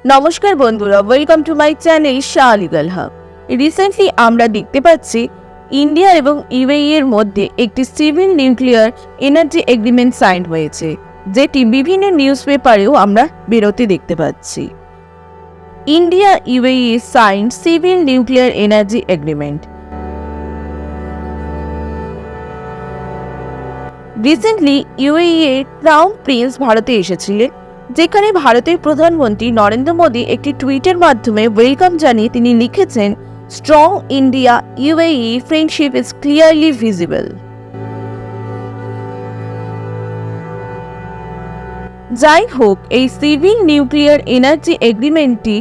নমস্কার বন্ধুরা, welcome to my channel Shah legal hub. Recently আমরা দেখতে পাচ্ছি ইন্ডিয়া এবং ইউএই এর মধ্যে একটি civil nuclear energy agreement sign হয়েছে, যেটি বিভিন্ন নিউজ পেপারেও আমরা বেরোতে দেখতে পাচ্ছি। India UAE sign civil nuclear energy agreement. Recently UAE এর ক্রাউন প্রিন্স ভারতে এসেছিলেন, যেখানে ভারতের প্রধানমন্ত্রী নরেন্দ্র মোদী একটি টুইটের মাধ্যমে ওয়েলকাম জানিয়ে তিনি লিখেছেন, strong India UAE friendship is clearly visible. যাই হোক, এই সিভিল নিউক্লিয়ার এনার্জি এগ্রিমেন্টটি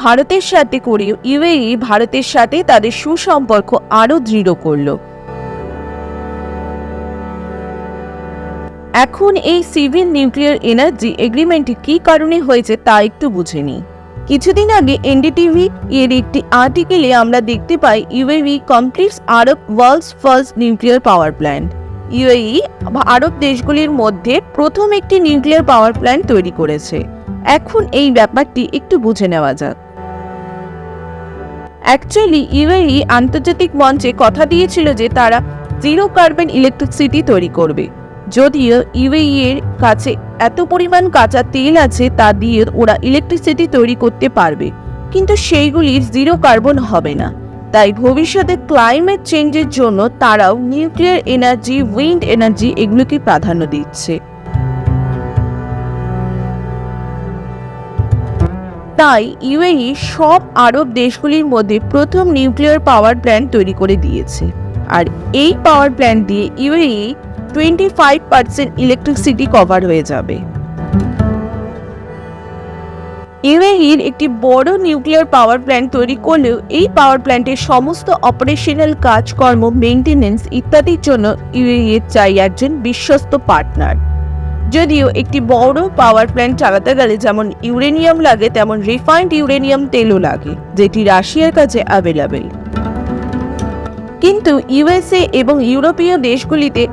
ভারতের সাথে করেও ইউএই ভারতের সাথে তাদের সুসম্পর্ক আরও দৃঢ় করল। এখন এই সিভিল নিউক্লিয়ার এনার্জি এগ্রিমেন্টটি কী কারণে হয়েছে তা একটু বুঝে নিই। কিছুদিন আগে এনডিটিভি এর একটি আর্টিকেলে আমরা দেখতে পাই UAE completes Arab world's first nuclear power plant. UAE আরব দেশগুলির মধ্যে প্রথম একটি নিউক্লিয়ার পাওয়ার প্ল্যান্ট তৈরি করেছে। এখন এই ব্যাপারটি একটু বুঝে নেওয়া যাক। অ্যাকচুয়ালি ইউএই আন্তর্জাতিক মঞ্চে কথা দিয়েছিল যে তারা জিরো কার্বন ইলেকট্রিসিটি তৈরি করবে। যদিও ইউএই এর কাছে এত পরিমাণ কাঁচা তেল আছে তা দিয়ে ওরা ইলেকট্রিসিটি তৈরি করতে পারবে, কিন্তু সেইগুলির জিরো কার্বন হবে না। তাই ভবিষ্যতে ক্লাইমেট চেঞ্জের জন্য তারাও নিউক্লিয়ার এনার্জি, উইন্ড এনার্জি এগুলোকে প্রাধান্য দিচ্ছে। তাই ইউএই সব আরব দেশগুলির মধ্যে প্রথম নিউক্লিয়ার পাওয়ার প্ল্যান্ট তৈরি করে দিয়েছে। আর এই পাওয়ার প্ল্যান্ট দিয়ে ইউএই 25% ইলেকট্রিসিটি কভার হয়ে যাবে। ইউএইর একটি বড় নিউক্লিয়ার পাওয়ার প্ল্যান্ট তৈরি করলেও এই পাওয়ার প্ল্যান্টের সমস্ত অপারেশনাল কাজকর্ম, মেইনটেনেন্স ইত্যাদির জন্য ইউএই চাই একজন বিশ্বস্ত পার্টনার। যদিও একটি বড় পাওয়ার প্ল্যান্ট চালাতে গেলে যেমন ইউরেনিয়াম লাগে, তেমন রিফাইন্ড ইউরেনিয়াম তেলও লাগে, যেটি রাশিয়ার কাছে অ্যাভেলেবেল। কিন্তু ইউএসএ এবং ইউরোপীয় দেশগুলিতে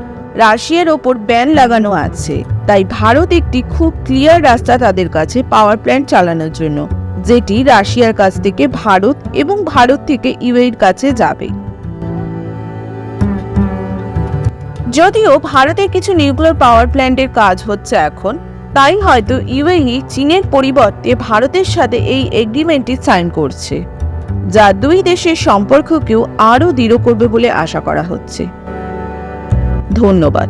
রাশিয়ার ওপর ব্যান লাগানো আছে। তাই ভারত একটি খুব ক্লিয়ার রাস্তা তাদের কাছে পাওয়ার প্ল্যান্ট চালানোর জন্য, যেটি রাশিয়ার কাছ থেকে ভারত এবং ভারত থেকে ইউএইর কাছে যাবে। যদিও ভারতের কিছু নিউক্লিয়ার পাওয়ার প্ল্যান্টের কাজ হচ্ছে এখন, তাই হয়তো ইউএই চীনের পরিবর্তে ভারতের সাথে এই এগ্রিমেন্টটি সাইন করছে, যা দুই দেশের সম্পর্ককেও আরও দৃঢ় করবে বলে আশা করা হচ্ছে। ধন্যবাদ।